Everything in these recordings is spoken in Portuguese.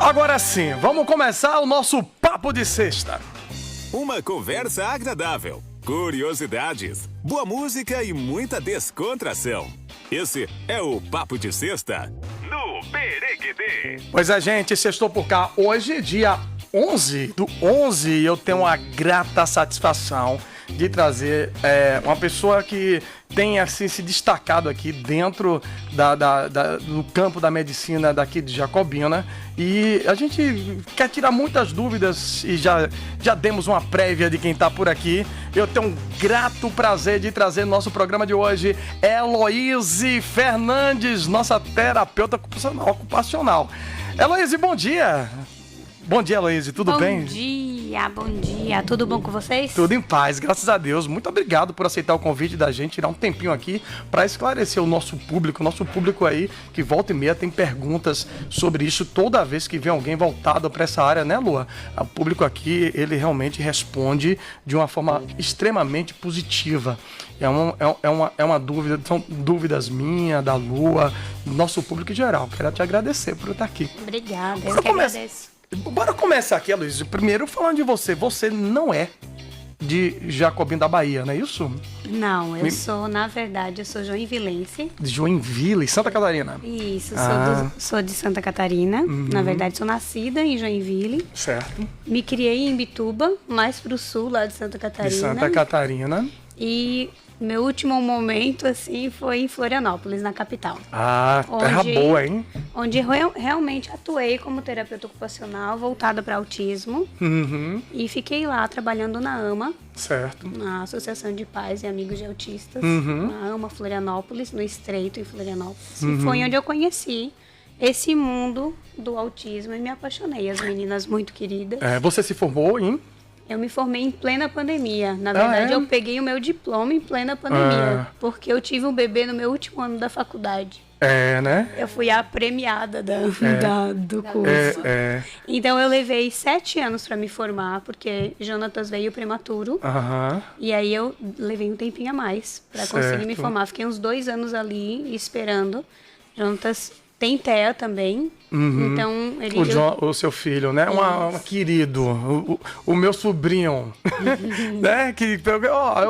Agora sim, vamos começar o nosso Papo de Sexta. Uma conversa agradável, curiosidades, boa música e muita descontração. Esse é o Papo de Sexta no Perequedê. Pois é, gente, sextou por cá. Hoje, dia 11/11, eu tenho a grata satisfação de trazer uma pessoa que tem assim, se destacado aqui dentro do campo da medicina daqui de Jacobina. E a gente quer tirar muitas dúvidas e já demos uma prévia de quem está por aqui. Eu tenho um grato prazer de trazer no nosso programa de hoje Heloíse Fernandes, nossa terapeuta ocupacional. Heloíse, bom dia! Bom dia, Heloíse, tudo bem? Bom dia, tudo bom com vocês? Tudo em paz, graças a Deus. Muito obrigado por aceitar o convite da gente, tirar um tempinho aqui para esclarecer o nosso público aí, que volta e meia tem perguntas sobre isso toda vez que vem alguém voltado para essa área, né, Lua? O público aqui, ele realmente responde de uma forma extremamente positiva. É uma dúvida, são dúvidas minhas, da Lua, do nosso público em geral. Quero te agradecer por estar aqui. Obrigada, eu que agradeço. Bora começar aqui, Heloíse. Primeiro falando de você. Você não é de Jacobina da Bahia, não é isso? Não, eu sou, na verdade, eu sou joinvilense. De Joinville, Santa Catarina. Isso, sou de Santa Catarina. Uhum. Na verdade, sou nascida em Joinville. Certo. Me criei em Imbituba, mais pro sul, lá de Santa Catarina. De Santa Catarina. E meu último momento, assim, foi em Florianópolis, na capital. Ah, terra boa, hein? Onde eu realmente atuei como terapeuta ocupacional voltada para autismo. Uhum. E fiquei lá trabalhando na AMA. Certo. Na Associação de Pais e Amigos de Autistas. Uhum. Na AMA Florianópolis, no Estreito, em Florianópolis. Uhum. E foi onde eu conheci esse mundo do autismo e me apaixonei. As meninas muito queridas. Você se formou em... Eu me formei em plena pandemia. Na verdade, eu peguei o meu diploma em plena pandemia. Porque eu tive um bebê no meu último ano da faculdade. Né? Eu fui a premiada do curso. Então, eu levei 7 anos para me formar, porque Jonatas veio prematuro. Uhum. E aí, eu levei um tempinho a mais para conseguir me formar. Fiquei uns 2 anos ali esperando. Jonatas tem TEA também. Uhum. Então, o seu filho, né? Um querido. O meu sobrinho. Né?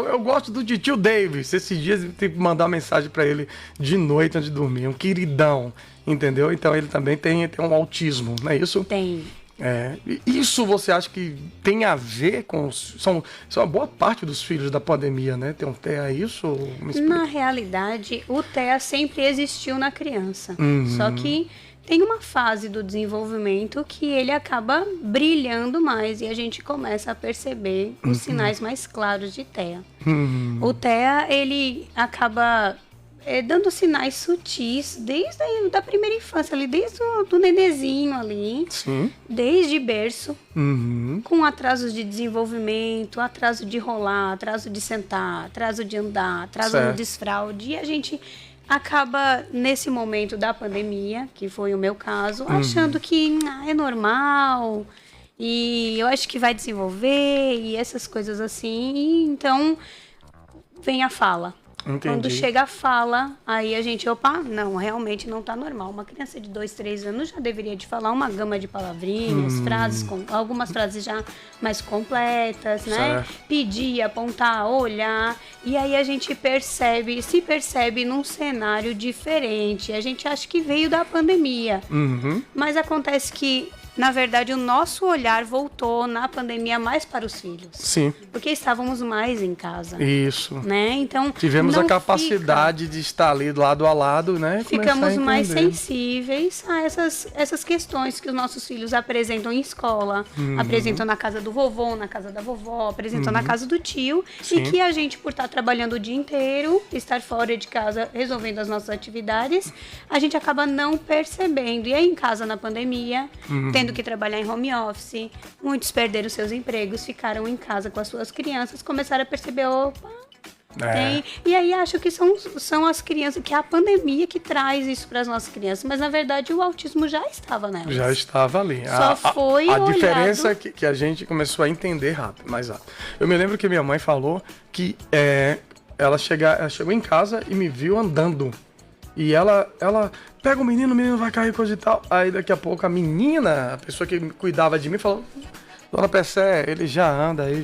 Eu gosto do tio Davis. Esses dias eu tenho que mandar mensagem para ele de noite antes de dormir. Um queridão. Entendeu? Então ele também tem um autismo, não é isso? Tem. Isso você acha que tem a ver com... São uma boa parte dos filhos da pandemia, né? Tem um TEA, isso? Na realidade, o TEA sempre existiu na criança. Uhum. Só que tem uma fase do desenvolvimento que ele acaba brilhando mais e a gente começa a perceber os sinais mais claros de TEA. Uhum. O TEA, ele acaba... dando sinais sutis desde a primeira infância, ali, desde do nenezinho ali. Sim. Desde berço, Uhum. com atrasos de desenvolvimento, atraso de rolar, atraso de sentar, atraso de andar, atraso no desfraude. E a gente acaba, nesse momento da pandemia, que foi o meu caso, achando que é normal e eu acho que vai desenvolver e essas coisas assim. E então, vem a fala. Entendi. Quando chega a fala, aí a gente, não, realmente não tá normal. Uma criança de 2, 3 anos já deveria de falar uma gama de palavrinhas, frases, algumas frases já mais completas, né? Certo. Pedir, apontar, olhar. E aí a gente se percebe num cenário diferente. A gente acha que veio da pandemia. Uhum. Mas acontece que, na verdade, o nosso olhar voltou na pandemia mais para os filhos. Sim. Porque estávamos mais em casa. Isso. Né? Então, tivemos a capacidade de estar ali lado a lado, né? Ficamos mais sensíveis a essas questões que os nossos filhos apresentam em escola, apresentam na casa do vovô, na casa da vovó, apresentam na casa do tio. Sim. E que a gente, por estar trabalhando o dia inteiro, estar fora de casa resolvendo as nossas atividades, a gente acaba não percebendo. E aí em casa na pandemia, tendo que trabalhar em home office, muitos perderam seus empregos, ficaram em casa com as suas crianças, começaram a perceber, e aí acho que são as crianças, que é a pandemia que traz isso para as nossas crianças, mas na verdade o autismo já estava nelas. Já estava ali. Só foi a olhado... diferença é que a gente começou a entender mais rápido. Eu me lembro que minha mãe falou que ela chegou em casa e me viu andando. E ela pega o menino vai cair, coisa e tal. Aí daqui a pouco a menina, a pessoa que cuidava de mim, falou: Dona Pessé, ele já anda aí,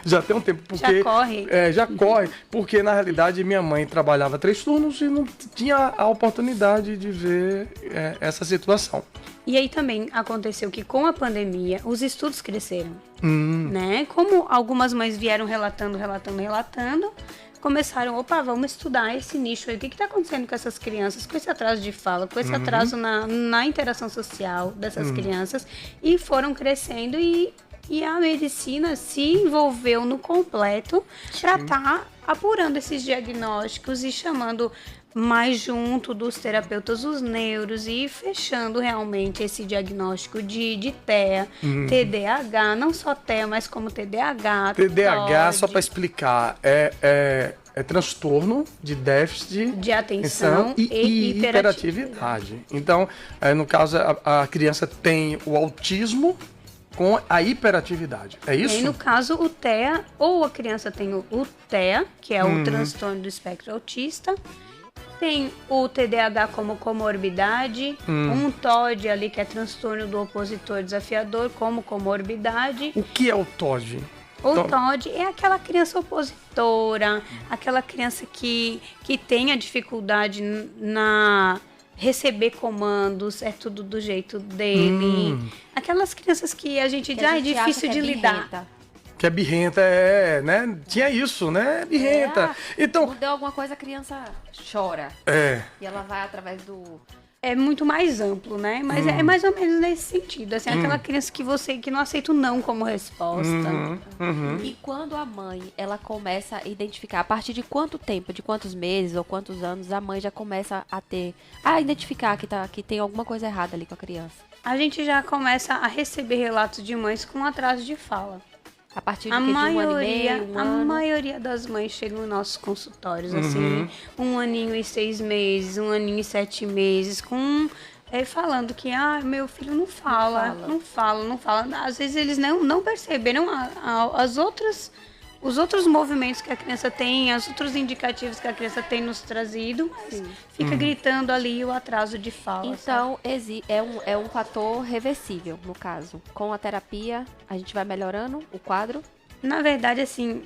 já tem um tempo. Porque, já corre. Já corre. Porque, na realidade, minha mãe trabalhava 3 turnos e não tinha a oportunidade de ver essa situação. E aí também aconteceu que com a pandemia, os estudos cresceram, né? Como algumas mães vieram relatando, começaram, vamos estudar esse nicho aí. O que está acontecendo com essas crianças, com esse atraso de fala, com esse atraso na interação social dessas crianças. E foram crescendo e a medicina se envolveu no completo para estar apurando esses diagnósticos e chamando mais junto dos terapeutas os neuros e fechando realmente esse diagnóstico de TEA, TDAH, não só TEA, mas como TDAH. TDAH, só para explicar, é transtorno de déficit de atenção e hiperatividade. Então, no caso, a criança tem o autismo com a hiperatividade. É isso? E aí, no caso, o TEA, ou a criança tem o TEA, que é o transtorno do espectro autista, tem o TDAH como comorbidade, um TOD ali, que é transtorno do opositor desafiador, como comorbidade. O que é o TOD? O TOD é aquela criança opositora, aquela criança que tem a dificuldade na receber comandos, é tudo do jeito dele. Aquelas crianças que a gente diz, é difícil de lidar. Que é birrenta, né? Tinha isso, né? Birrenta. Então, mudou alguma coisa, a criança chora. E ela vai através do... É muito mais amplo, né? Mas é mais ou menos nesse sentido. Assim, aquela criança que não aceita o não como resposta. E quando a mãe, ela começa a identificar, a partir de quanto tempo, de quantos meses ou quantos anos, a mãe já começa a identificar que tem alguma coisa errada ali com a criança? A gente já começa a receber relatos de mães com atraso de fala. A partir de um ano e meio, a maioria das mães chegam nos nossos consultórios, assim, 1 aninho e 6 meses, 1 aninho e 7 meses, falando que, meu filho não fala. Às vezes eles não perceberam os outros movimentos que a criança tem, os outros indicativos que a criança tem nos trazido, mas fica gritando ali o atraso de fala. Então, é um fator reversível, no caso. Com a terapia, a gente vai melhorando o quadro? Na verdade, assim,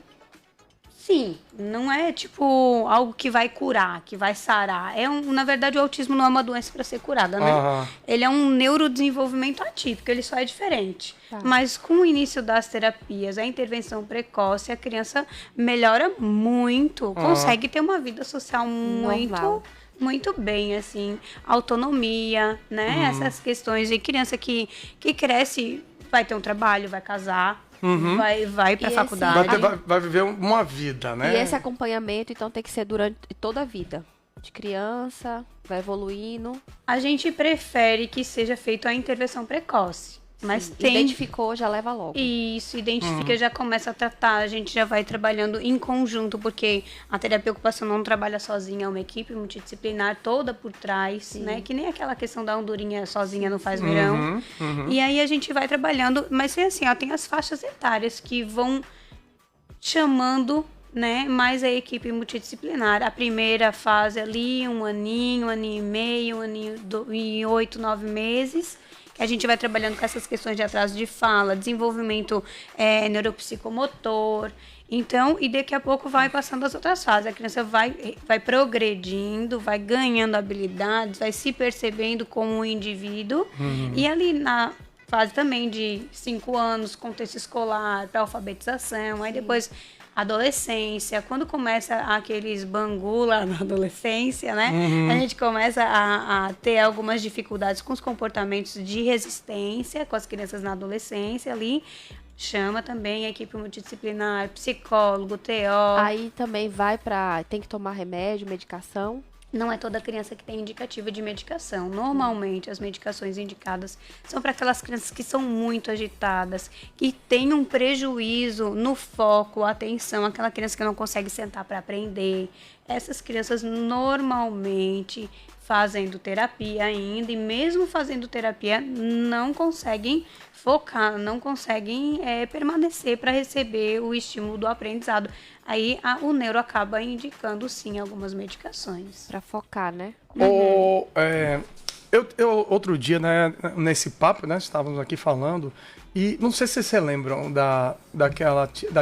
sim, não é tipo algo que vai curar, que vai sarar. Na verdade, o autismo não é uma doença para ser curada, né? Ele é um neurodesenvolvimento atípico, ele só é diferente. Mas com o início das terapias, a intervenção precoce, a criança melhora muito, consegue ter uma vida social muito bem, assim, autonomia, né? Essas questões de criança que cresce, vai ter um trabalho, vai casar, vai pra faculdade. Vai viver uma vida, né? E esse acompanhamento, então, tem que ser durante toda a vida. De criança, vai evoluindo. A gente prefere que seja feita a intervenção precoce. Mas identificou, já leva logo. Isso, identifica, já começa a tratar, a gente já vai trabalhando em conjunto, porque a terapia ocupacional não trabalha sozinha, é uma equipe multidisciplinar toda por trás, né? Que nem aquela questão da andorinha sozinha não faz verão. E aí a gente vai trabalhando, mas é assim, tem as faixas etárias que vão chamando, né, mais a equipe multidisciplinar. A primeira fase ali, 1 aninho e meio, 1 aninho e 8, 9 meses, que a gente vai trabalhando com essas questões de atraso de fala, desenvolvimento neuropsicomotor. Então, e daqui a pouco vai passando as outras fases. A criança vai progredindo, vai ganhando habilidades, vai se percebendo como um indivíduo. E ali na fase também de 5 anos, contexto escolar, pré-alfabetização, aí depois adolescência, quando começa aqueles bangu lá na adolescência, né? A gente começa a ter algumas dificuldades com os comportamentos de resistência com as crianças na adolescência ali. Chama também a equipe multidisciplinar, psicólogo, TO. Aí também tem que tomar remédio, medicação. Não é toda criança que tem indicativa de medicação. Normalmente, as medicações indicadas são para aquelas crianças que são muito agitadas, que têm um prejuízo no foco, atenção, aquela criança que não consegue sentar para aprender. Essas crianças normalmente fazendo terapia ainda, e mesmo fazendo terapia não conseguem focar, não conseguem permanecer para receber o estímulo do aprendizado. Aí o neuro acaba indicando sim algumas medicações. Pra focar, né? Outro dia, né, nesse papo, né, estávamos aqui falando, e não sei se vocês lembram da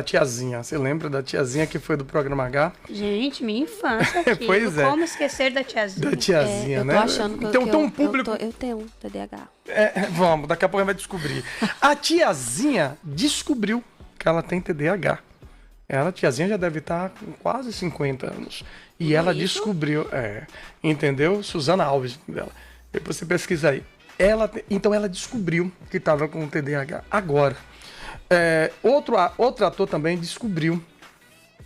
tiazinha. Você lembra da tiazinha que foi do programa H? Gente, minha infância aqui. Pois é. Como esquecer da tiazinha? Da tiazinha, Eu né? tô achando que, então, que tem eu, um público... eu tenho um TDAH. Vamos, daqui a pouco a gente vai descobrir. A tiazinha descobriu que ela tem TDAH. A tiazinha já deve estar com quase 50 anos. E ela descobriu, entendeu? Suzana Alves dela. Depois você pesquisa aí. Então ela descobriu que estava com TDAH. Agora, outro ator também descobriu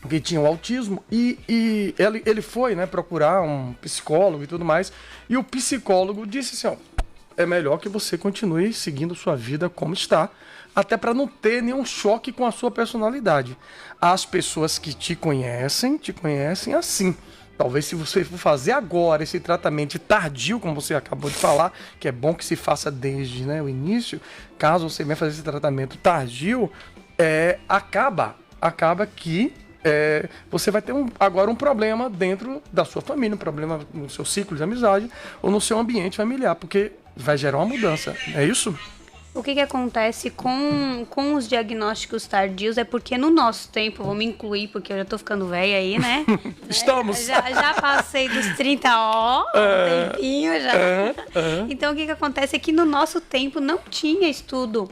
que tinha o autismo e ele foi, né, procurar um psicólogo e tudo mais. E o psicólogo disse assim, ó, é melhor que você continue seguindo sua vida como está, até para não ter nenhum choque com a sua personalidade. As pessoas que te conhecem assim. Talvez se você for fazer agora esse tratamento tardio, como você acabou de falar, que é bom que se faça desde, né, o início, caso você venha fazer esse tratamento tardio, acaba que você vai ter agora um problema dentro da sua família, um problema no seu ciclo de amizade ou no seu ambiente familiar, porque vai gerar uma mudança, é isso? O que acontece com os diagnósticos tardios é porque no nosso tempo, vou me incluir porque eu já tô ficando velha aí, né? Estamos! Já passei dos 30, um tempinho já. Então o que acontece é que no nosso tempo não tinha estudo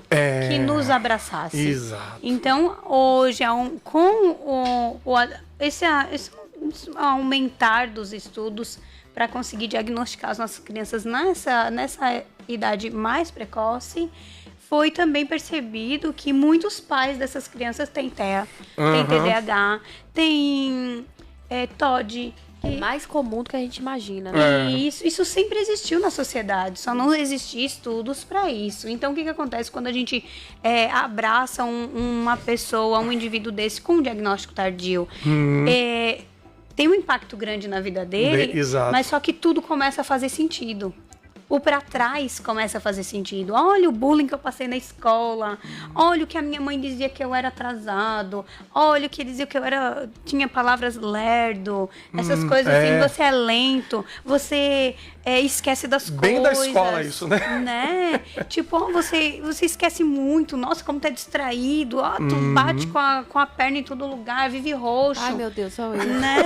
que nos abraçasse. Exato. Então hoje, com esse aumentar dos estudos para conseguir diagnosticar as nossas crianças nessa idade mais precoce, foi também percebido que muitos pais dessas crianças têm TEA, têm TDAH, têm TOD. É mais comum do que a gente imagina, né? E isso sempre existiu na sociedade, só não existiam estudos para isso. Então, o que acontece quando a gente abraça uma pessoa, um indivíduo desse com um diagnóstico tardio? Tem um impacto grande na vida dele, mas só que tudo começa a fazer sentido. O pra trás começa a fazer sentido. Olha o bullying que eu passei na escola. Olha o que a minha mãe dizia que eu era atrasado. Olha o que dizia que eu tinha palavras lerdo. Essas coisas assim. Você é lento. Você esquece das coisas. Bem da escola isso, né? Tipo, você esquece muito. Nossa, como tá distraído. Tu bate com a perna em todo lugar. Vive roxo. Ai, meu Deus, sou eu. Né?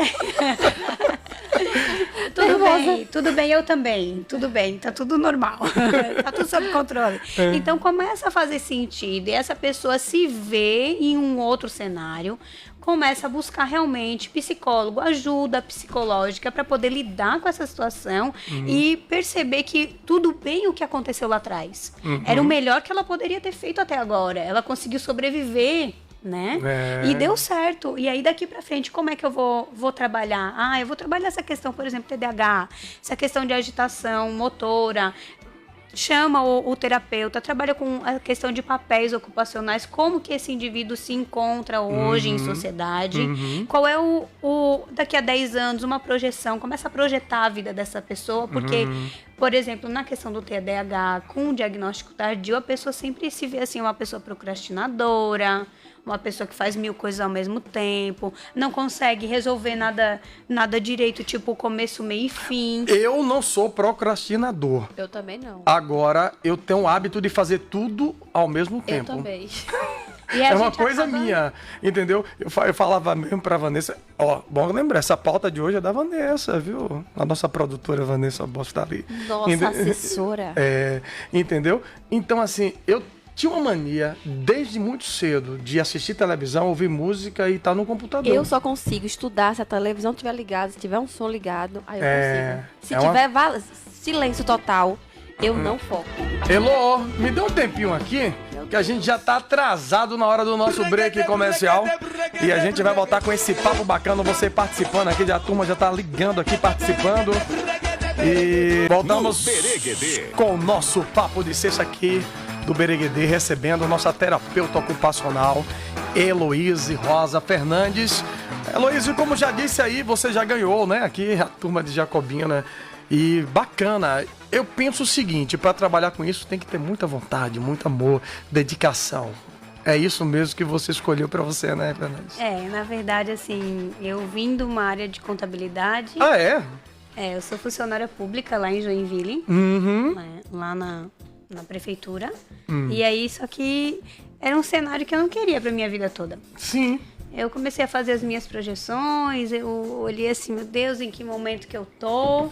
Tudo bem, eu também. Tudo bem, tá tudo normal. Tá tudo sob controle. Então começa a fazer sentido. E essa pessoa se vê em um outro cenário, começa a buscar realmente psicólogo, ajuda psicológica para poder lidar com essa situação e perceber que tudo bem o que aconteceu lá atrás. Era o melhor que ela poderia ter feito até agora. Ela conseguiu sobreviver, né? E deu certo. E aí daqui pra frente, como é que eu vou trabalhar? Eu vou trabalhar essa questão, por exemplo, TDAH, essa questão de agitação motora. Chama o terapeuta, trabalha com a questão de papéis ocupacionais, como que esse indivíduo se encontra hoje em sociedade, qual é daqui a 10 anos, uma projeção, começa a projetar a vida dessa pessoa, porque, por exemplo, na questão do TDAH, com o diagnóstico tardio, a pessoa sempre se vê assim, uma pessoa procrastinadora, uma pessoa que faz 1000 coisas ao mesmo tempo, não consegue resolver nada direito, tipo começo, meio e fim. Eu não sou procrastinador. Eu também não. Agora, eu tenho o hábito de fazer tudo ao mesmo tempo. Eu também. É uma coisa minha, entendeu? Eu falava mesmo pra Vanessa, bom lembrar, essa pauta de hoje é da Vanessa, viu? A nossa produtora Vanessa Bosch tá ali. Nossa, assessora. Entendeu? Então, assim, eu tinha uma mania, desde muito cedo, de assistir televisão, ouvir música e estar no computador. Eu só consigo estudar se a televisão estiver ligada, se tiver um som ligado, aí eu consigo. Se tiver silêncio total, eu não foco. Elô, me dê um tempinho aqui, que a gente já tá atrasado na hora do nosso break comercial. E a gente vai voltar com esse papo bacana, você participando aqui, a turma já tá ligando aqui, participando. E voltamos com o nosso papo de sexta aqui do Bereguedê, recebendo nossa terapeuta ocupacional, Heloíse Rosa Fernandes. Heloíse, como já disse aí, você já ganhou, né? Aqui a turma de Jacobina E bacana. Eu penso o seguinte, para trabalhar com isso tem que ter muita vontade, muito amor, dedicação. É isso mesmo que você escolheu para você, né, Fernandes? Na verdade, assim, eu vim de uma área de contabilidade. Ah, é? Eu sou funcionária pública lá em Joinville, Uhum. né, lá na prefeitura. E aí, só que era um cenário que eu não queria pra minha vida toda. Sim. Eu comecei a fazer as minhas projeções, eu olhei assim, meu Deus, em que momento que eu tô?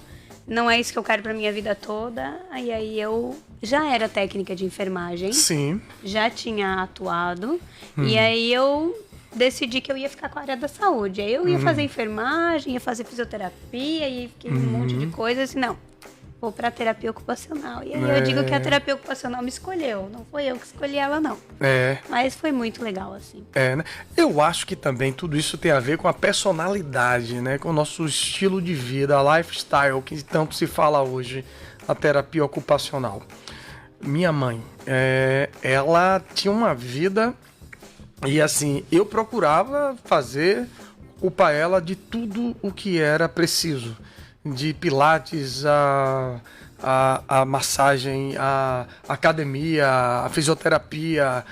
Não é isso que eu quero pra minha vida toda. E aí eu já era técnica de enfermagem. Sim. Já tinha atuado. E aí eu decidi que eu ia ficar com a área da saúde. Aí eu ia fazer enfermagem, ia fazer fisioterapia, e fiquei um monte de coisas. Assim, não, vou pra terapia ocupacional. E aí eu digo que a terapia ocupacional me escolheu. Não foi eu que escolhi ela, não. Mas foi muito legal, assim. Né? Eu acho que também tudo isso tem a ver com a personalidade, né? Com o nosso estilo de vida, a lifestyle, que tanto se fala hoje, a terapia ocupacional. Minha mãe, ela tinha uma vida e assim, eu procurava fazer ocupar ela de tudo o que era preciso. De pilates, a massagem, a academia, a fisioterapia.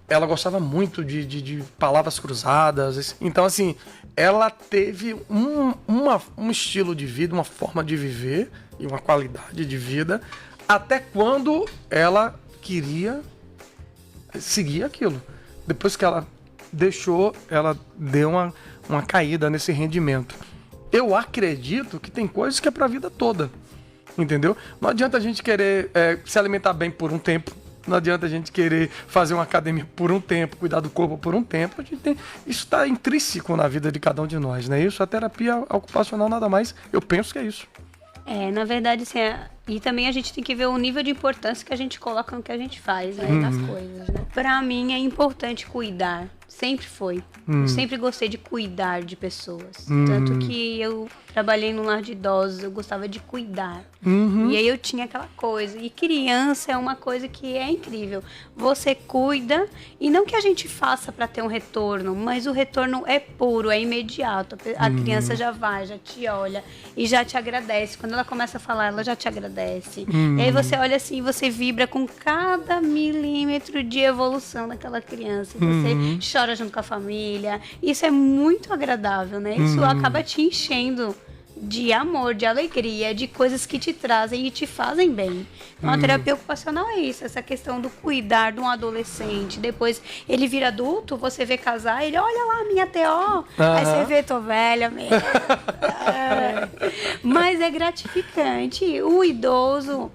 Ela gostava muito de palavras cruzadas. Então, assim, ela teve um estilo de vida, uma forma de viver e uma qualidade de vida até quando ela queria seguir aquilo. Depois que ela deixou, ela deu uma caída nesse rendimento. Eu acredito que tem coisas que é pra vida toda, entendeu? Não adianta a gente querer se alimentar bem por um tempo, não adianta a gente querer fazer uma academia por um tempo, cuidar do corpo por um tempo. Isso está intrínseco na vida de cada um de nós, né? Isso, a terapia ocupacional nada mais, eu penso que é isso. Na verdade, assim, e também a gente tem que ver o nível de importância que a gente coloca no que a gente faz, né, nas coisas, né? Pra mim é importante cuidar, sempre foi. Eu sempre gostei de cuidar de pessoas. Tanto que eu trabalhei num lar de idosos, eu gostava de cuidar. E aí eu tinha aquela coisa. E criança é uma coisa que é incrível. Você cuida, e não que a gente faça pra ter um retorno, mas o retorno é puro, é imediato. A criança já vai, já te olha e já te agradece. Quando ela começa a falar, ela já te agradece. E aí você olha assim, você vibra com cada milímetro de evolução daquela criança. E você chora junto com a família. Isso é muito agradável, né? Isso acaba te enchendo de amor, de alegria, de coisas que te trazem e te fazem bem. Então, a terapia ocupacional é isso, essa questão do cuidar de um adolescente. Depois ele vira adulto, você vê casar, ele olha lá, minha TO. Aí você vê, tô velha mesmo. Mas é gratificante. O idoso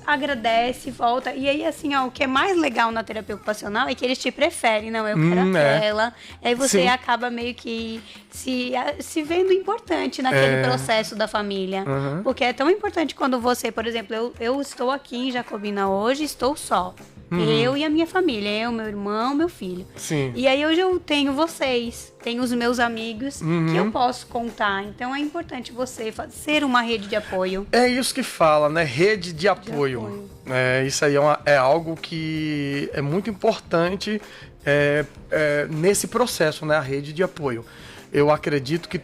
agradece, volta. E aí, assim, o que é mais legal na terapia ocupacional é que eles te preferem. Não, eu quero aquela. Aí você acaba meio que se vendo importante naquele processo da família. Porque é tão importante quando você, por exemplo, eu estou aqui em Jacobina hoje, estou só. Eu e a minha família, eu, meu irmão, meu filho. Sim. E aí hoje eu tenho vocês, tenho os meus amigos que eu posso contar. Então é importante você ser uma rede de apoio. É isso que fala, né? Rede de apoio. Isso aí é algo que é muito importante nesse processo, né? A rede de apoio. Eu acredito que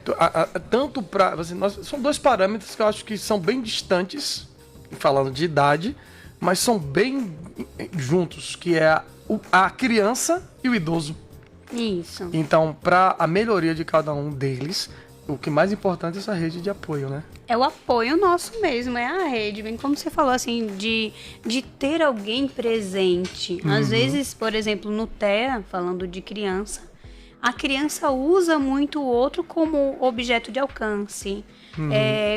tanto para... Assim, são dois parâmetros que eu acho que são bem distantes, falando de idade, mas são bem juntos, que é a criança e o idoso. Isso. Então, para a melhoria de cada um deles, o que mais importante é essa rede de apoio, né? É o apoio nosso mesmo, é a rede. Bem como você falou, assim, de ter alguém presente. Às vezes, por exemplo, no TEA, falando de criança, a criança usa muito o outro como objeto de alcance,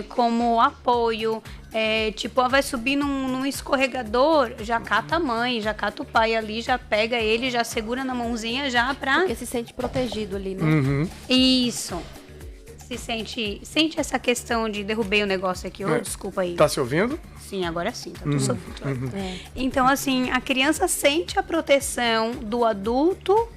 como apoio. Tipo, vai subir num escorregador, já cata a mãe, já cata o pai ali, já pega ele, já segura na mãozinha já pra... Porque se sente protegido ali, né? Isso. Sente essa questão de derrubei o negócio aqui, desculpa aí. Tá se ouvindo? Sim, agora sim, tá tudo sob controle. Então, assim, a criança sente a proteção do adulto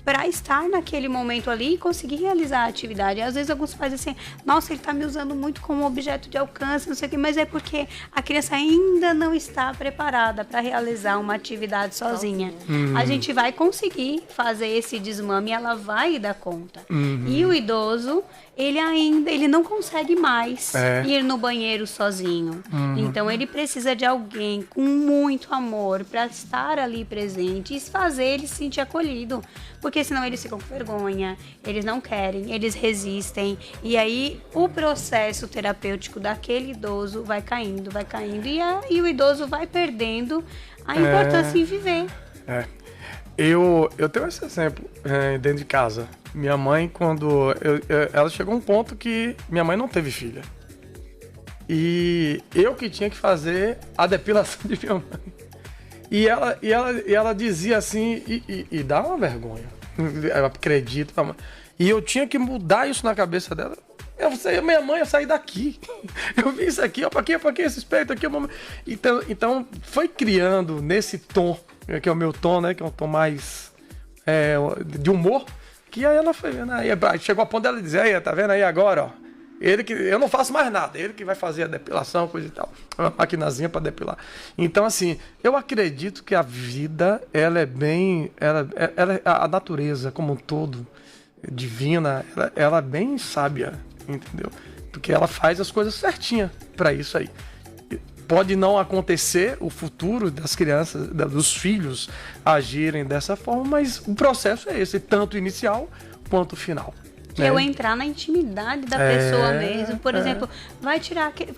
para estar naquele momento ali e conseguir realizar a atividade. Às vezes alguns pais dizem assim, nossa, ele está me usando muito como objeto de alcance, não sei o quê, mas é porque a criança ainda não está preparada para realizar uma atividade sozinha. A gente vai conseguir fazer esse desmame e ela vai dar conta. E o idoso, ele não consegue mais ir no banheiro sozinho. Então ele precisa de alguém com muito amor para estar ali presente e fazer ele se sentir acolhido. Porque senão eles ficam com vergonha, eles não querem, eles resistem. E aí o processo terapêutico daquele idoso vai caindo. E o idoso vai perdendo a importância em viver. Eu tenho esse exemplo dentro de casa. Minha mãe, quando... ela chegou a um ponto que minha mãe não teve filha. E eu que tinha que fazer a depilação de minha mãe. E ela dizia assim, e dá uma vergonha, eu acredito. E eu tinha que mudar isso na cabeça dela. Minha mãe, eu saí daqui. Eu vi isso aqui, ó, pra quê esse peito aqui? Então, foi criando nesse tom, que é o meu tom, né, que é um tom mais de humor, que aí ela foi vendo, aí chegou a ponto dela dizer, aí, tá vendo aí agora, ó. Eu não faço mais nada, ele que vai fazer a depilação, coisa e tal. Uma maquinazinha para depilar. Então, assim, eu acredito que a vida, ela é bem... a natureza como um todo, divina, ela é bem sábia, entendeu? Porque ela faz as coisas certinhas para isso aí. Pode não acontecer o futuro das crianças, dos filhos agirem dessa forma, mas o processo é esse, tanto inicial quanto final. Eu entrar na intimidade da pessoa mesmo. Por exemplo, vai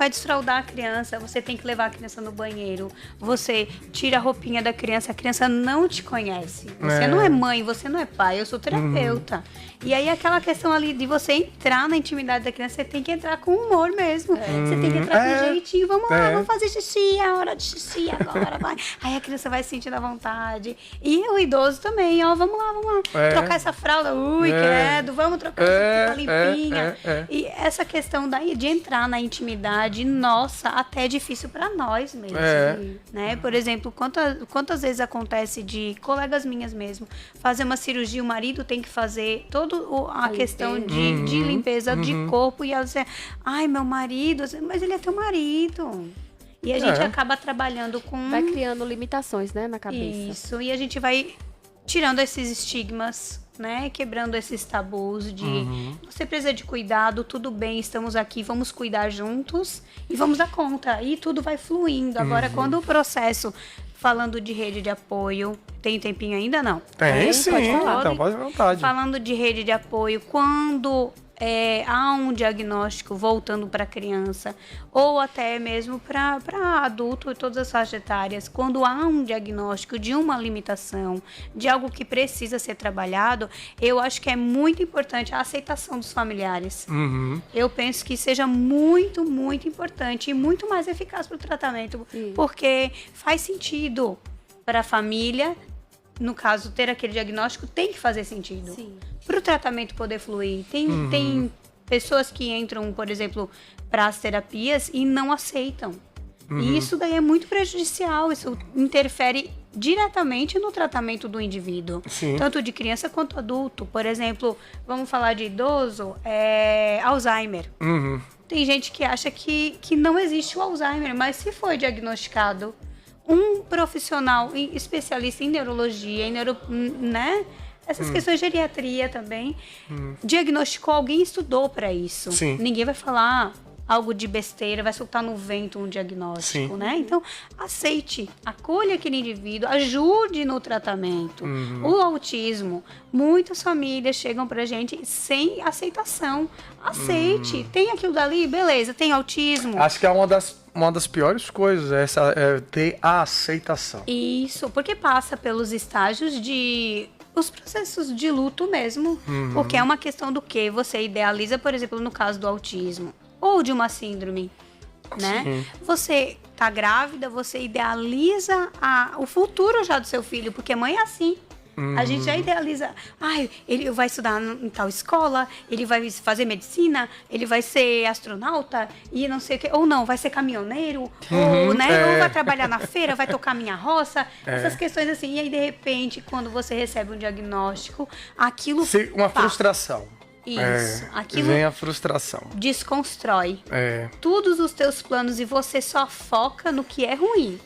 desfraldar a criança, você tem que levar a criança no banheiro. Você tira a roupinha da criança, a criança não te conhece. Você não é mãe, você não é pai, eu sou terapeuta. E aí aquela questão ali de você entrar na intimidade da criança, você tem que entrar com humor mesmo. Você tem que entrar com jeitinho, vamos lá, vamos fazer xixi, é hora de xixi agora, vai. Aí a criança vai se sentindo à vontade. E o idoso também, ó, vamos lá. Trocar essa fralda, credo, vamos trocar. Tá limpinha. E essa questão de entrar na intimidade, nossa, até é difícil para nós mesmo. Né? Por exemplo, quantas vezes acontece de colegas minhas mesmo fazer uma cirurgia, o marido tem que fazer toda a questão de limpeza de corpo e ela diz, ai, meu marido, mas ele é teu marido. E a gente acaba trabalhando com... Vai criando limitações, né, na cabeça. Isso, e a gente vai tirando esses estigmas, né? Quebrando esses tabus de você precisa de cuidado, tudo bem, estamos aqui, vamos cuidar juntos e vamos dar conta. E tudo vai fluindo. Agora, quando o processo, falando de rede de apoio, tem tempinho ainda? Não. Tem sim, pode falar. Então, pode à vontade. Falando de rede de apoio, quando há um diagnóstico voltando para criança ou até mesmo para adulto e todas as faixas etárias, quando há um diagnóstico de uma limitação, de algo que precisa ser trabalhado, eu acho que é muito importante a aceitação dos familiares. Eu penso que seja muito, muito importante e muito mais eficaz para o tratamento, porque faz sentido para a família. No caso, ter aquele diagnóstico tem que fazer sentido. Para o tratamento poder fluir. Tem pessoas que entram, por exemplo, para as terapias e não aceitam. E isso daí é muito prejudicial. Isso interfere diretamente no tratamento do indivíduo. Tanto de criança quanto adulto. Por exemplo, vamos falar de idoso, Alzheimer. Tem gente que acha que não existe o Alzheimer, mas se foi diagnosticado, um profissional especialista em neurologia, né? Essas questões de geriatria também, diagnosticou, alguém estudou para isso. Ninguém vai falar algo de besteira, vai soltar no vento um diagnóstico, né? Então, aceite, acolha aquele indivíduo, ajude no tratamento. O autismo, muitas famílias chegam pra gente sem aceitação. Aceite, tem aquilo dali, beleza, tem autismo. Acho que é uma das piores coisas, ter a aceitação. Isso, porque passa pelos estágios os processos de luto mesmo, porque é uma questão do que você idealiza, por exemplo, no caso do autismo, ou de uma síndrome, né? Você tá grávida, você idealiza o futuro já do seu filho, porque mãe é assim. A gente já idealiza, ele vai estudar em tal escola, ele vai fazer medicina, ele vai ser astronauta e não sei o quê, ou não, vai ser caminhoneiro, ou, né, ou vai trabalhar na feira, vai tocar minha roça, essas questões assim. E aí, de repente, quando você recebe um diagnóstico, aquilo... Uma frustração. Isso, aquilo vem a frustração. Desconstrói todos os teus planos e você só foca no que é ruim.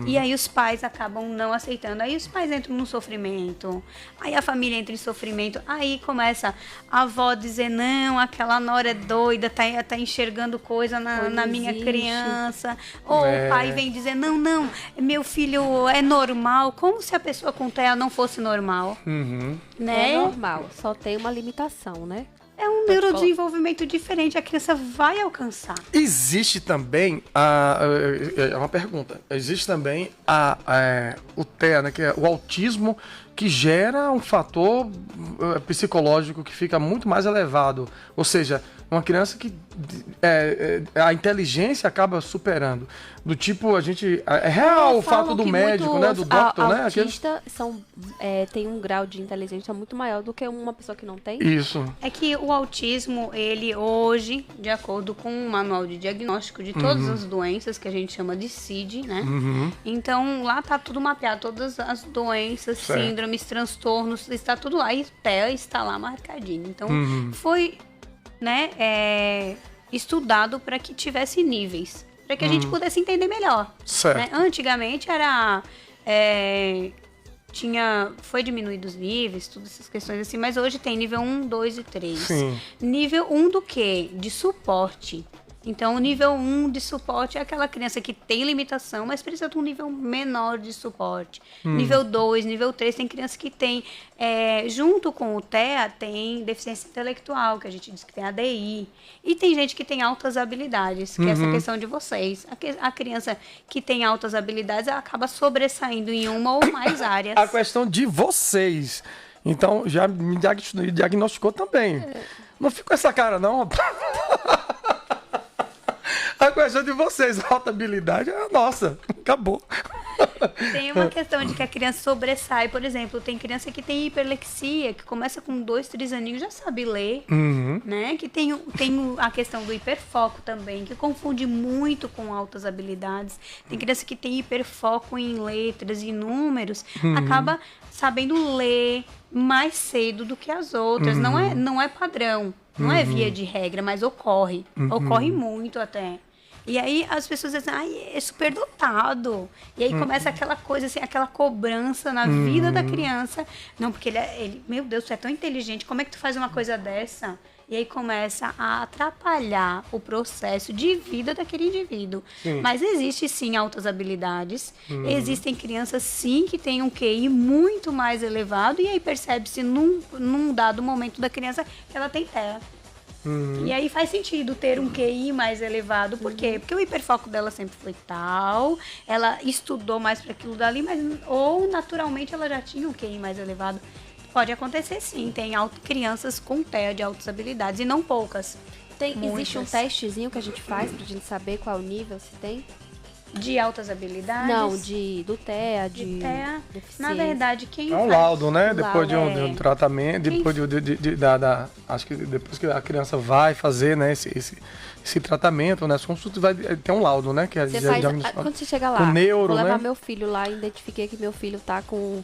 E aí os pais acabam não aceitando. Aí os pais entram no sofrimento. Aí a família entra em sofrimento. Aí começa a avó dizer, não, aquela nora é doida, tá enxergando coisa na minha criança. Ou o pai vem dizer, não, meu filho é normal. Como se a pessoa com TEA não fosse normal. Né? É normal, só tem uma limitação, né? É um neurodesenvolvimento diferente, a criança vai alcançar. Existe também é uma pergunta. Existe também o TEA, né, que é o autismo, que gera um fator psicológico que fica muito mais elevado. Ou seja, uma criança que a inteligência acaba superando. Do tipo, a gente... É real o fato do médico, né? Do doctor, né? Autistas tem um grau de inteligência muito maior do que uma pessoa que não tem. Isso. É que o autismo, ele hoje, de acordo com o manual de diagnóstico de todas as doenças, que a gente chama de CID, né? Então, lá tá tudo mapeado, todas as doenças, síndromes, transtornos, está tudo lá e o TEA está lá marcadinho. Então, foi... né, estudado para que tivesse níveis, para que a gente pudesse entender melhor. Né? Antigamente foi diminuído os níveis, todas essas questões assim, mas hoje tem nível 1, 2 e 3. Sim. Nível 1 do quê? De suporte. Então, o nível 1 de suporte é aquela criança que tem limitação, mas precisa de um nível menor de suporte. Nível 2, nível 3, tem criança que tem, junto com o TEA, tem deficiência intelectual, que a gente diz que tem ADI. E tem gente que tem altas habilidades, que é essa questão de vocês. A criança que tem altas habilidades, ela acaba sobressaindo em uma ou mais áreas. A questão de vocês. Então, já me diagnosticou também. Não fica com essa cara, não. A questão de vocês, a alta habilidade é nossa, acabou. Tem uma questão de que a criança sobressai, por exemplo, tem criança que tem hiperlexia, que começa com 2, 3 aninhos, já sabe ler, né? Que tem a questão do hiperfoco também, que confunde muito com altas habilidades. Tem criança que tem hiperfoco em letras e números, acaba sabendo ler mais cedo do que as outras. Não é padrão, não é via de regra, mas ocorre muito até. E aí as pessoas dizem, é superdotado. E aí começa aquela coisa assim, aquela cobrança na vida da criança. Não, porque ele, meu Deus, tu é tão inteligente, como é que tu faz uma coisa dessa? E aí começa a atrapalhar o processo de vida daquele indivíduo. Mas existe sim altas habilidades. Existem crianças sim que têm um QI muito mais elevado. E aí percebe-se num dado momento da criança que ela tem TEA. E aí faz sentido ter um QI mais elevado. Por quê? Porque o hiperfoco dela sempre foi tal, ela estudou mais para aquilo dali, ou naturalmente ela já tinha um QI mais elevado. Pode acontecer sim, tem crianças com TEA de altas habilidades, e não poucas. Existe um testezinho que a gente faz pra gente saber qual o nível se tem? De altas habilidades? Não, do TEA, de TEA. Na verdade, quem é um laudo, né? Depois de um tratamento, depois acho que depois que a criança vai fazer, né, esse tratamento, né? Vai ter um laudo, né? Que quando você chega lá, neuro, vou levar meu filho lá, identifiquei que meu filho tá com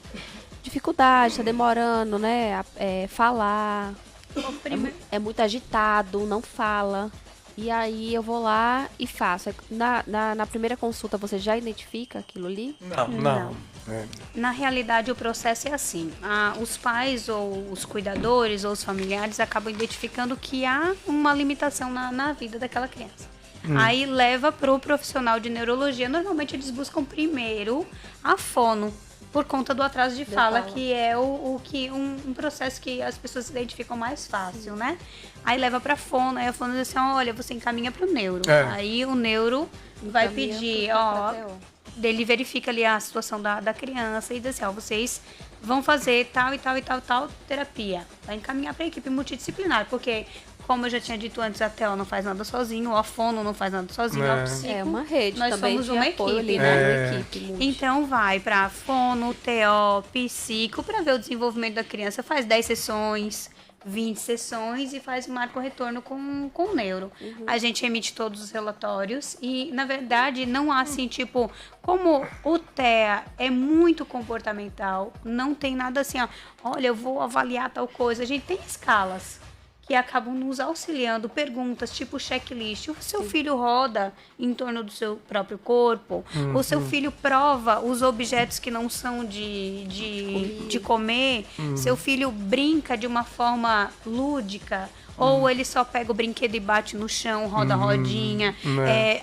dificuldade, tá demorando, né? Falar. É muito agitado, não fala. E aí eu vou lá e faço. Na primeira consulta você já identifica aquilo ali? Não. Na realidade o processo é assim. Os pais ou os cuidadores ou os familiares acabam identificando que há uma limitação na vida daquela criança. Aí leva para o profissional de neurologia. Normalmente eles buscam primeiro a fono, por conta do atraso de fala, que é um processo que as pessoas se identificam mais fácil, né? Aí leva pra fono, aí a fono diz assim, olha, você encaminha pro neuro. Aí o neuro vai pedir, ele verifica ali a situação da criança e diz assim, vocês vão fazer tal e tal e tal terapia. Vai encaminhar pra equipe multidisciplinar, porque como eu já tinha dito antes, a TEL não faz nada sozinho, o Afono não faz nada sozinho, a Psico, É uma rede nós também somos de uma apoio equipe, ali, né? né? Uma equipe, muito. Então vai para Fono, TO, Psico, para ver o desenvolvimento da criança. Faz 10 sessões, 20 sessões e faz o marco-retorno com o neuro. A gente emite todos os relatórios e, na verdade, não há assim, tipo, como o TEA é muito comportamental, não tem nada assim, ó, olha, eu vou avaliar tal coisa. A gente tem escalas que acabam nos auxiliando, perguntas tipo checklist. O seu filho roda em torno do seu próprio corpo? O seu filho prova os objetos que não são de comer? Seu filho brinca de uma forma lúdica? Ou ele só pega o brinquedo e bate no chão, roda rodinha,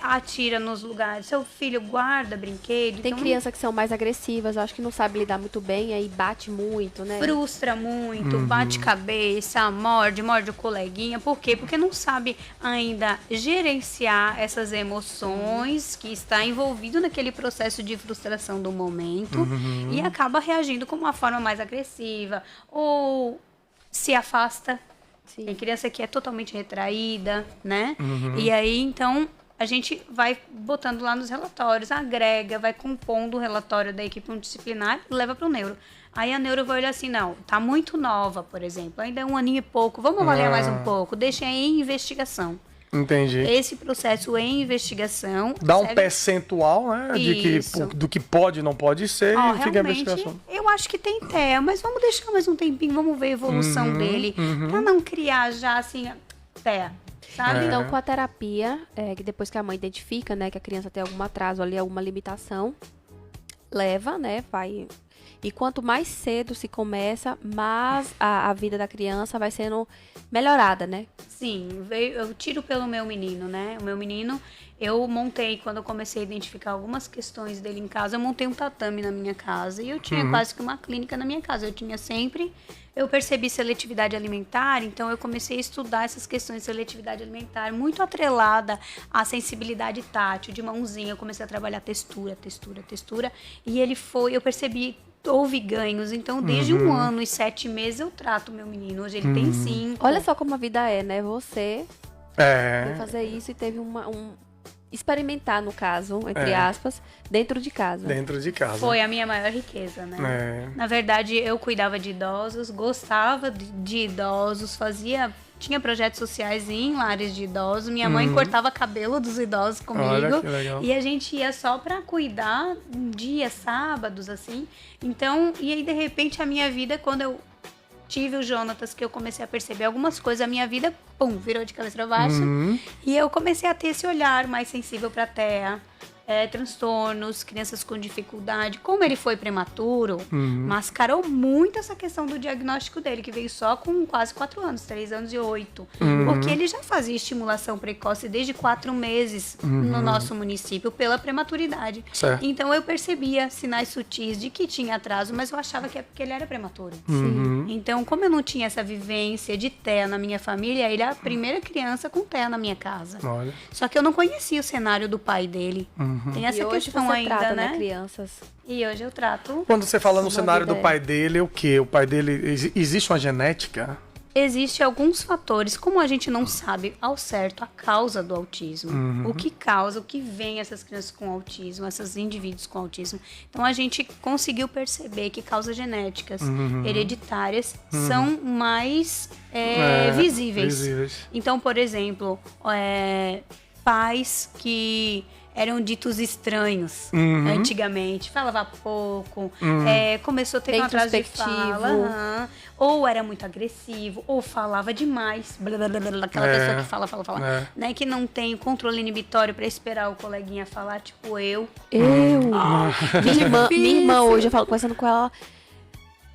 atira nos lugares. Seu filho guarda brinquedo. Tem então, crianças que são mais agressivas, eu acho que não sabe lidar muito bem, aí bate muito, né? frustra muito, bate cabeça, morde o coleguinha. Por quê? Porque não sabe ainda gerenciar essas emoções que está envolvido naquele processo de frustração do momento e acaba reagindo com uma forma mais agressiva ou se afasta. Sim. Tem criança que é totalmente retraída, né? E aí, então, a gente vai botando lá nos relatórios, agrega, vai compondo o relatório da equipe multidisciplinar e leva para o neuro. Aí a neuro vai olhar assim, não, tá muito nova, por exemplo, ainda é 1 aninho e pouco, vamos avaliar mais um pouco, deixa em investigação. Entendi. Esse processo em investigação... Dá um serve- percentual, né? Isso. Do que pode e não pode ser Ó, e fica a realmente, investigação. eu acho que tem TEA, mas vamos deixar mais um tempinho, vamos ver a evolução dele, pra não criar já, assim, TEA, sabe? Então, com a terapia, que depois que a mãe identifica, né, que a criança tem algum atraso ali, alguma limitação, leva, né, vai... E quanto mais cedo se começa, mais a vida da criança vai sendo melhorada, né? Sim, eu tiro pelo meu menino, né? O meu menino, eu montei, quando eu comecei a identificar algumas questões dele em casa, eu montei um tatame na minha casa e eu tinha quase que uma clínica na minha casa. Eu percebi seletividade alimentar, então eu comecei a estudar essas questões de seletividade alimentar, muito atrelada à sensibilidade tátil, de mãozinha. Eu comecei a trabalhar textura, e eu percebi houve ganhos. Então, desde 1 ano e 7 meses, eu trato meu menino. Hoje ele tem 5. Olha só como a vida é, né? Você foi É. fazer isso e teve experimentar, no caso, entre aspas, dentro de casa. Dentro de casa. Foi a minha maior riqueza, né? É. Na verdade, eu cuidava de idosos, gostava de idosos, tinha projetos sociais em lares de idosos. Minha mãe cortava cabelo dos idosos comigo. Olha que legal. E a gente ia só pra cuidar dias, sábados, assim. Então, e aí, de repente, a minha vida, quando eu tive o Jonatas, que eu comecei a perceber algumas coisas, a minha vida, pum, virou de cabeça pra baixo. E eu comecei a ter esse olhar mais sensível pra TEA. Transtornos, crianças com dificuldade. Como ele foi prematuro, mascarou muito essa questão do diagnóstico dele, que veio só com quase 4 anos, 3 anos e 8. Porque ele já fazia estimulação precoce desde 4 meses no nosso município pela prematuridade. Certo. Então eu percebia sinais sutis de que tinha atraso, mas eu achava que é porque ele era prematuro. Então, como eu não tinha essa vivência de TEA na minha família, ele é a primeira criança com TEA na minha casa. Olha. Só que eu não conhecia o cenário do pai dele. Tem essa E hoje questão você ainda, trata, né? Crianças. E hoje eu trato. Quando você fala no Uma cenário do vida pai dele, o quê? O pai dele, existe uma genética? Existem alguns fatores, como a gente não sabe ao certo a causa do autismo, o que causa, o que vem essas crianças com autismo, esses indivíduos com autismo. Então a gente conseguiu perceber que causas genéticas hereditárias são mais visíveis. Então, por exemplo, pais que eram ditos estranhos antigamente, falava pouco, começou a ter um atraso de fala, ou era muito agressivo, ou falava demais, blá, blá, blá, blá, aquela pessoa que fala, né, que não tem o controle inibitório pra esperar o coleguinha falar, tipo eu. Minha irmã hoje, eu falo conversando com ela,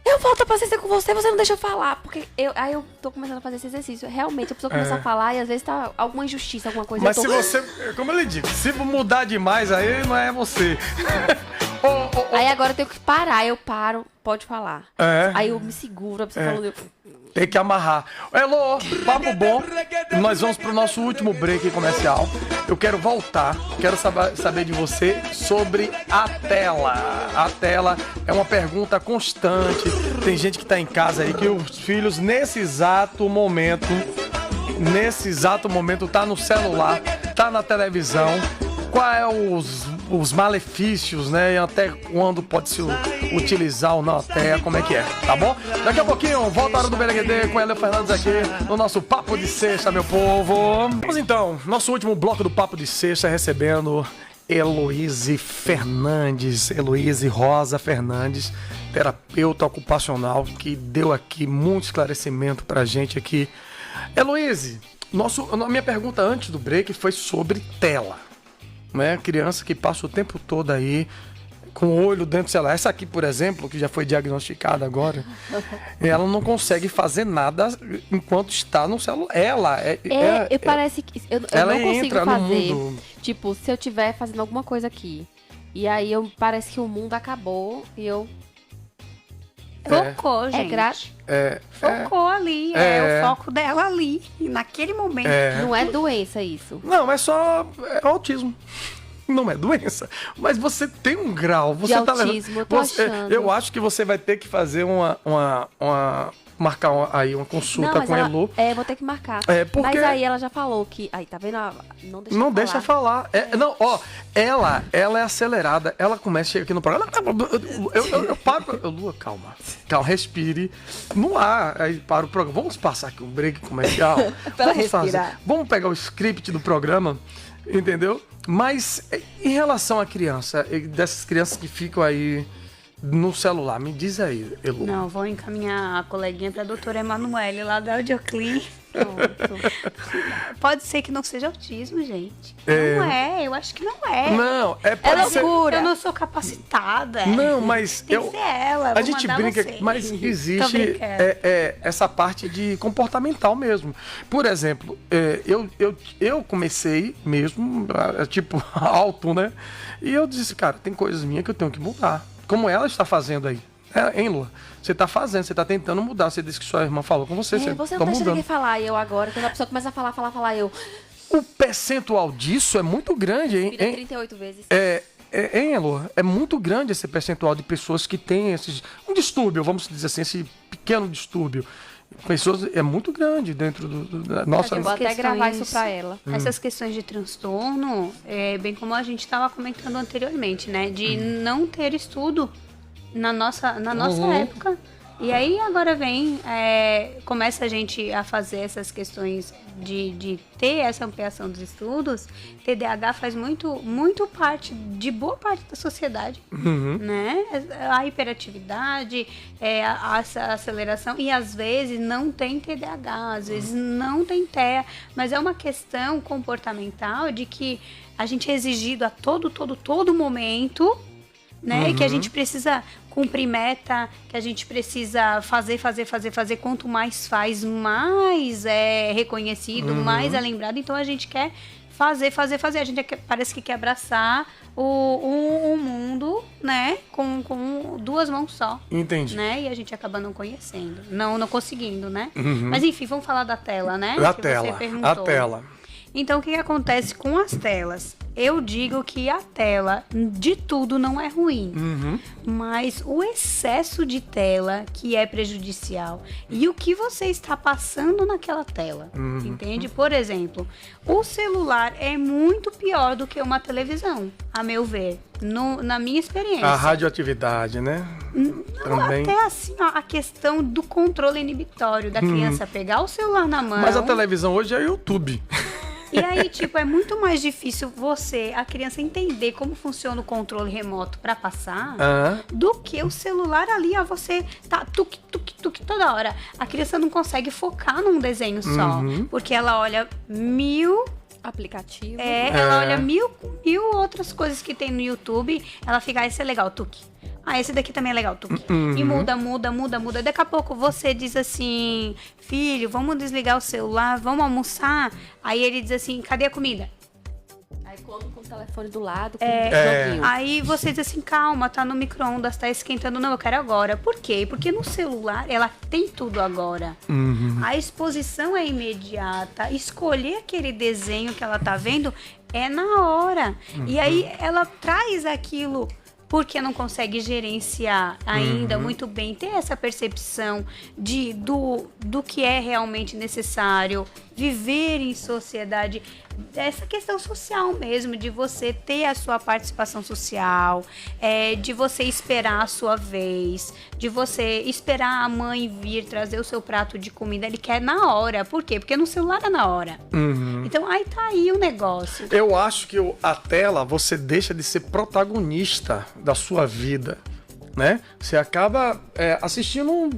eu volto a paciência com você não deixa eu falar. Porque aí eu tô começando a fazer esse exercício. Realmente, a pessoa começa a falar e às vezes tá alguma injustiça, alguma coisa. Mas se você, como eu lhe digo, se mudar demais, aí não é você. Aí agora eu tenho que parar, eu paro, pode falar. Aí eu me seguro, a pessoa falando... Tem que amarrar. Elô, papo bom. Nós vamos pro nosso último break comercial. Eu quero voltar, quero saber de você sobre a tela. A tela é uma pergunta constante. Tem gente que tá em casa aí que os filhos, nesse exato momento, nesse exato momento tá no celular, tá na televisão, quais os malefícios, né? E até quando pode se utilizar ou não até, como é que é, tá bom? Daqui a pouquinho, volta a hora do BLGD com Hélio Fernandes aqui no nosso Papo de Sexta, meu povo. Vamos então, nosso último bloco do Papo de Sexta recebendo Heloíse Fernandes, Heloíse Rosa Fernandes, terapeuta ocupacional, que deu aqui muito esclarecimento pra gente aqui. Heloíse, a minha pergunta antes do break foi sobre tela, né? Criança que passa o tempo todo aí com o olho dentro do celular. Essa aqui, por exemplo, que já foi diagnosticada agora, ela não consegue fazer nada enquanto está no celular. Parece que eu ela não consigo entra fazer. no mundo. Tipo, se eu estiver fazendo alguma coisa aqui, e aí parece que o mundo acabou e eu... Focou, gente. Focou ali. É o foco dela ali, naquele momento. Não é doença isso. Não, é só autismo. Não é doença. Mas você tem um grau. Você de autismo, eu tô achando. Eu acho que você vai ter que fazer marcar aí uma consulta com a Elu. Vou ter que marcar. Porque... Mas aí ela já falou que... Aí, tá vendo? Não deixa falar. Ela é acelerada. Ela começa a chegar aqui no programa. Eu paro. Lua, calma. Calma, respire. No ar. Aí para o programa. Vamos passar aqui um break comercial. Vamos pegar o script do programa. Entendeu? Mas em relação à criança, dessas crianças que ficam aí no celular, me diz aí, Elu. Não, vou encaminhar a coleguinha para a doutora Emanuele, lá da Audioclin. Pode ser que não seja autismo, gente. Não é, eu acho que não é. Não, pode ser. Eu não sou capacitada. Não, mas tem que ser ela. A gente brinca, mas existe essa parte de comportamental mesmo. Por exemplo, eu comecei mesmo, tipo, alto, né? E eu disse, cara, tem coisas minhas que eu tenho que mudar. Como ela está fazendo aí. Hein, Lua? Você está fazendo, você está tentando mudar. Você disse que sua irmã falou com você. Você não deixa ninguém falar, e eu agora, quando a pessoa começa a falar, eu... O percentual disso é muito grande, hein? 38 vezes. Hein, Lua? É muito grande esse percentual de pessoas que têm um distúrbio, vamos dizer assim, esse pequeno distúrbio. Pessoas, é muito grande dentro da nossa... Eu vou até gravar isso para ela. Essas questões de transtorno, bem como a gente estava comentando anteriormente, né? De não ter estudo na nossa época. E aí agora começa a gente a fazer essas questões de ter essa ampliação dos estudos. TDAH faz muito parte de boa parte da sociedade, né? A hiperatividade, a aceleração, e às vezes não tem TDAH, às vezes não tem TEA, mas é uma questão comportamental de que a gente é exigido a todo momento, né? Que a gente precisa cumprir meta, que a gente precisa fazer. Quanto mais faz, mais é reconhecido, mais é lembrado. Então a gente quer fazer. A gente parece que quer abraçar o mundo, né? Com duas mãos só. Entendi. Né? E a gente acaba não conhecendo, não conseguindo, né? Mas enfim, vamos falar da tela, né? A tela. Então, o que acontece com as telas? Eu digo que a tela, de tudo, não é ruim. Mas o excesso de tela que é prejudicial. E o que você está passando naquela tela. Entende? Por exemplo, o celular é muito pior do que uma televisão, a meu ver. Na minha experiência. A radioatividade, né? Também. Até assim, a questão do controle inibitório da criança pegar o celular na mão. Mas a televisão hoje é YouTube. E aí, tipo, é muito mais difícil a criança entender como funciona o controle remoto pra passar do que o celular ali, você tá tuque toda hora. A criança não consegue focar num desenho só, porque ela olha 1000 aplicativos. Ela olha 1000 outras coisas que tem no YouTube, ela fica, esse é legal, tuque. Esse daqui também é legal, tuque. E muda. Daqui a pouco você diz assim, filho, vamos desligar o celular, vamos almoçar. Aí ele diz assim, cadê a comida? Aí come com o telefone do lado, com o joguinho. Aí você diz assim, calma, tá no micro-ondas, tá esquentando. Não, eu quero agora. Por quê? Porque no celular, ela tem tudo agora. A exposição é imediata. Escolher aquele desenho que ela tá vendo é na hora. E aí ela traz aquilo porque não consegue gerenciar ainda muito bem, ter essa percepção do que é realmente necessário, viver em sociedade, essa questão social mesmo, de você ter a sua participação social, de você esperar a sua vez, de você esperar a mãe vir trazer o seu prato de comida, ele quer na hora. Por quê? Porque no celular é na hora. Então, aí tá aí o negócio. Eu acho que a tela, você deixa de ser protagonista da sua vida, né? Você acaba assistindo um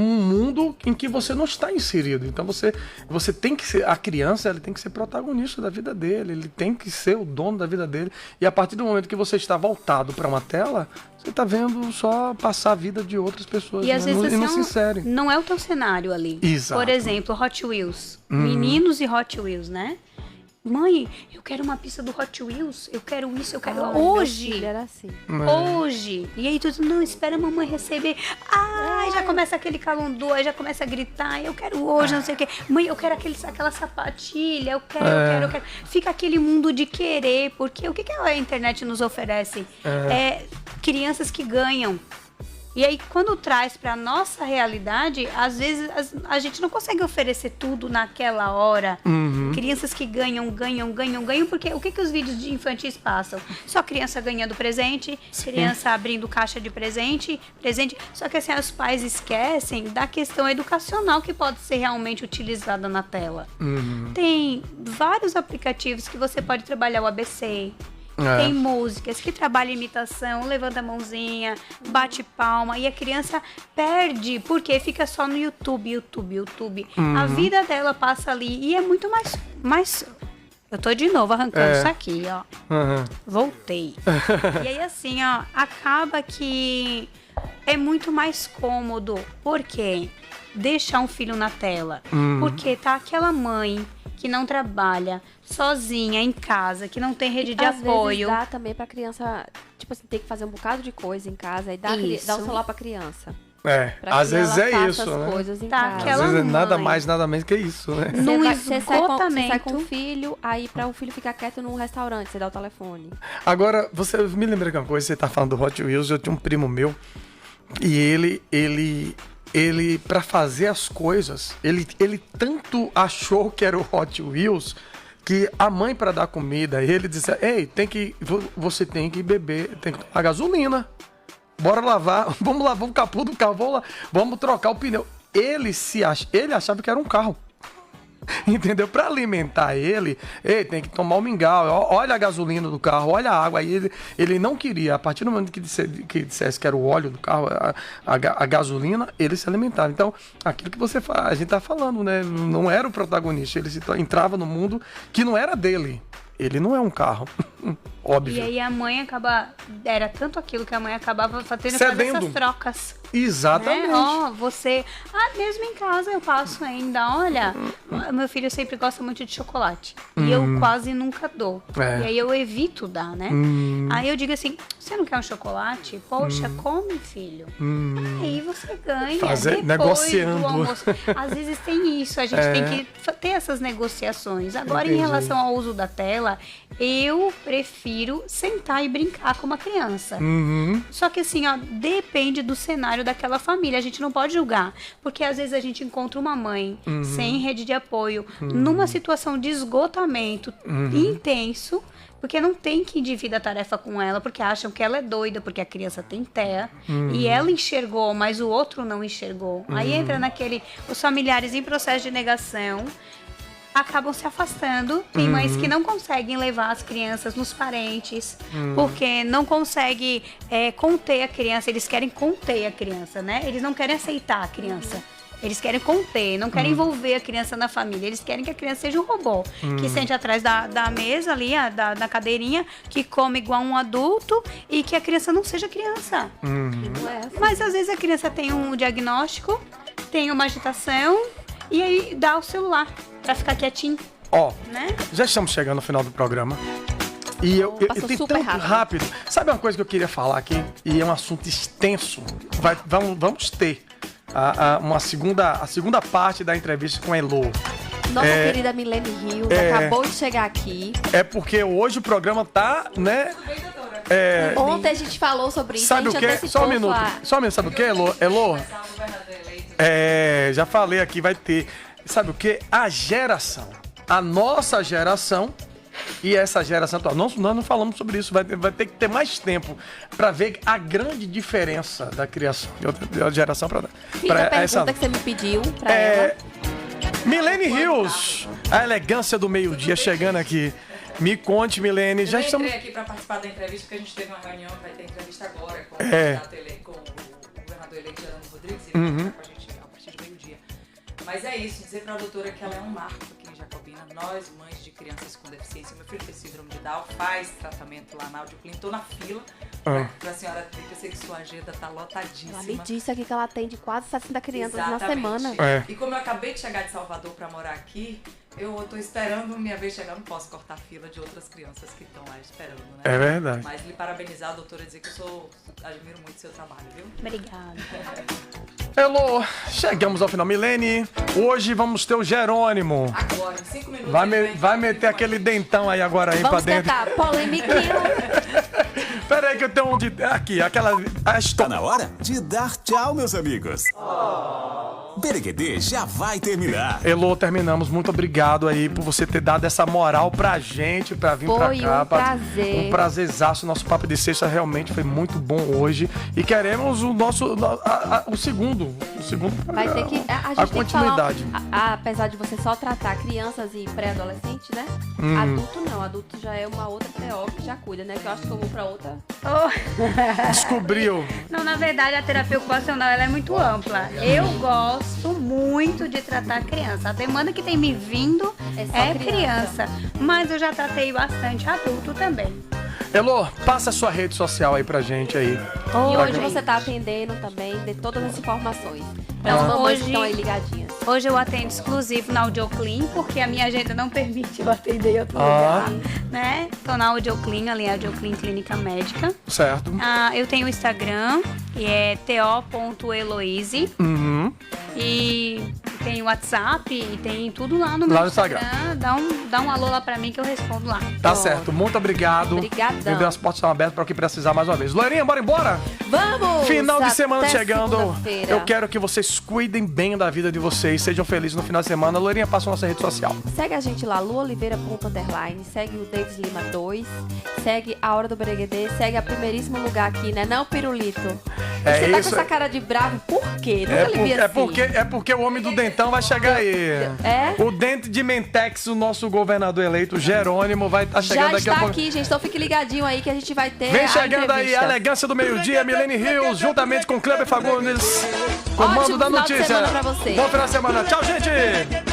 mundo em que você não está inserido. Então você tem que ser, a criança, ele tem que ser protagonista da vida dele, ele tem que ser o dono da vida dele. E a partir do momento que você está voltado para uma tela, você está vendo só passar a vida de outras pessoas, e às vezes não se insere. Não é o teu cenário ali. Exato. Por exemplo, Hot Wheels. Meninos e Hot Wheels, né? Mãe, eu quero uma pista do Hot Wheels, eu quero isso, eu quero... Hoje! Meu filho era assim. Hoje! E aí tu diz, não, espera a mamãe receber. Ai, já começa aquele calundô, aí já começa a gritar, eu quero hoje, não sei o quê. Mãe, eu quero aquela sapatilha, eu quero. Fica aquele mundo de querer, porque o que a internet nos oferece? Crianças que ganham. E aí, quando traz pra nossa realidade, às vezes a gente não consegue oferecer tudo naquela hora. Crianças que ganham, porque o que os vídeos de infantis passam? Só criança ganhando presente, criança abrindo caixa de presente. Só que assim, os pais esquecem da questão educacional que pode ser realmente utilizada na tela. Tem vários aplicativos que você pode trabalhar o ABC. Tem músicas que trabalham imitação, levanta a mãozinha, bate palma, e a criança perde, porque fica só no YouTube. A vida dela passa ali e é muito mais... Eu tô de novo arrancando isso aqui, ó. Voltei. E aí assim, ó, acaba que é muito mais cômodo. Por quê? Deixar um filho na tela. Porque tá aquela mãe que não trabalha, sozinha, em casa, que não tem rede de apoio. Às vezes dá também pra criança, tipo assim, ter que fazer um bocado de coisa em casa e dá o celular pra criança. Às vezes é isso, as né? coisas em Tá, casa. Às vezes é nada mais, nada menos que isso, né? Você sai com o filho, aí pra o filho ficar quieto num restaurante, você dá o telefone. Agora, você me lembra de uma coisa, você tá falando do Hot Wheels, eu tinha um primo meu, e ele para fazer as coisas, ele tanto achou que era o Hot Wheels, que a mãe, para dar comida, ele disse, você tem que beber, tem que tomar gasolina. Bora lavar, vamos lavar o capô do carro, vamos trocar o pneu. Ele achava que era um carro. Entendeu? Para alimentar ele, tem que tomar o mingau, olha a gasolina do carro, olha a água. Aí ele não queria, a partir do momento que dissesse que era o óleo do carro, a gasolina, ele se alimentava. Então, aquilo que a gente tá falando, né? Não era o protagonista, ele entrava no mundo que não era dele. Ele não é um carro, óbvio. E aí a mãe era tanto aquilo que a mãe acabava tendo que fazer essas trocas. Exatamente. Né? Você... mesmo em casa eu passo ainda, olha, meu filho sempre gosta muito de chocolate. E eu quase nunca dou. E aí eu evito dar, né? Aí eu digo assim, você não quer um chocolate? Poxa, come, filho. Aí você ganha. Negociando. Do almoço. Às vezes tem isso, a gente tem que ter essas negociações. Agora, em relação ao uso da tela, eu prefiro sentar e brincar com uma criança. Só que assim, ó, depende do cenário daquela família. A gente não pode julgar. Porque às vezes a gente encontra uma mãe sem rede de apoio, numa situação de esgotamento intenso, porque não tem quem divida a tarefa com ela, porque acham que ela é doida, porque a criança tem TEA, e ela enxergou, mas o outro não enxergou. Aí entra os familiares em processo de negação, acabam se afastando. Tem mães que não conseguem levar as crianças nos parentes, porque não conseguem conter a criança. Eles querem conter a criança, né? Eles não querem aceitar a criança. Eles querem conter, não querem envolver a criança na família. Eles querem que a criança seja um robô, que sente atrás da mesa ali, da cadeirinha, que come igual um adulto e que a criança não seja criança. Mas às vezes a criança tem um diagnóstico, tem uma agitação, e aí dá o celular pra ficar quietinho. Né? Já estamos chegando no final do programa. E eu tenho tanto rápido. Sabe uma coisa que eu queria falar aqui? E é um assunto extenso. Vamos ter a segunda parte da entrevista com a Elo. Nossa querida Milene Rio acabou de chegar aqui. É porque hoje o programa tá, né? Ontem a gente falou sobre isso, Sabe a o gente quê? antecipou Só um minuto. sua- Só um minuto. Sabe o quê, Elô? Já falei aqui, vai ter. Sabe o quê? A geração. A nossa geração e essa geração atual. Nós não falamos sobre isso. Vai ter que ter mais tempo para ver a grande diferença da criação de outra geração para Fiz a pergunta que você me pediu pra ela. Milene Rios, a elegância do meio-dia chegando aqui. Me conte, Milene. Já Eu estamos. entrei aqui para participar da entrevista, porque a gente teve uma reunião, vai ter entrevista agora com, com o governador eleito Geraldo Rodrigues, e ele vai estar com a gente a partir do meio-dia. Mas é isso, dizer para a doutora que ela é um marco aqui em Jacobina. Nós, mães de crianças com deficiência, meu filho tem síndrome de Down, faz tratamento lá na Audioclinic, tô na fila pra senhora ver, que eu sei que sua agenda tá lotadíssima. Ela me disse aqui que ela atende quase 60 crianças na Exatamente. semana. E como eu acabei de chegar de Salvador para morar aqui, eu tô esperando minha vez chegar, não posso cortar a fila de outras crianças que estão lá esperando, né? É verdade. Mas lhe parabenizar, doutora, dizer que admiro muito o seu trabalho, viu? Obrigada. Elô, chegamos ao final. Milene, hoje vamos ter o Jerônimo. Agora, em 5 minutos. Vai meter aquele dentão aí agora aí pra Vamos dentro. tentar, polemiquinho. Pera aí que eu tenho um de... Aqui, aquela... A Tá história. na hora de dar tchau, meus amigos. Bereguedê já vai terminar. Elô, terminamos. Muito obrigado aí por você ter dado essa moral pra gente, pra vir pra Foi cá. um prazer. Um prazerzaço. Nosso papo de sexta realmente foi muito bom hoje. E queremos o nosso... O segundo. Vai ter que. A gente A tem que falar. continuidade. Apesar de você só tratar crianças e pré-adolescentes, né? Adulto não. Adulto já é uma outra TO que já cuida, né? Que eu acho que eu vou pra outra. Descobriu. Não, na verdade, a terapia ocupacional ela é muito ampla. Eu gosto muito de tratar criança. A demanda que tem me vindo É só é criança. criança. Mas eu já tratei bastante adulto também. Elô, passa a sua rede social aí pra gente aí. E hoje você tá atendendo também, de todas as informações. Para as mamães que Hoje- estão aí ligadinhas. Hoje eu atendo exclusivo na Audioclin, porque a minha agenda não permite eu atender em outro Ah. lugar, né? Tô na Audioclin, ali Audioclin Clínica Médica. Certo. Eu tenho o Instagram, que é to.eloise. Uhum. E tem o WhatsApp e tem tudo lá no meu Lá no Instagram. Dá um alô lá pra mim que eu respondo lá. Tá certo. Muito obrigado. Obrigadão. As portas estão abertas para o que precisar mais uma vez. Loirinha, bora embora? Vamos! Final de Até semana chegando. segunda-feira. Eu quero que vocês cuidem bem da vida de vocês. Sejam felizes no final de semana. Loirinha, passa a nossa rede social. Segue a gente lá, luoliveira._, segue o Davis Lima 2, segue a Hora do Bereguedê, segue a primeiríssimo lugar aqui, né? Não, Pirulito? É Você tá isso. com essa cara de bravo, por quê? Nunca lhe vi assim. É porque o homem do dentão vai chegar aí. É? O dente de Mentex, o nosso governador eleito, Jerônimo, vai estar chegando Já daqui a está pouco. aqui, gente, então fique ligadinho aí que a gente vai ter Vem a chegando aí entrevista. a elegância do meio-dia, Milene Rios, juntamente com Kleber Fagundes, comando Ótimo da final de notícia. semana pra você. Bom final de semana. Tchau, gente!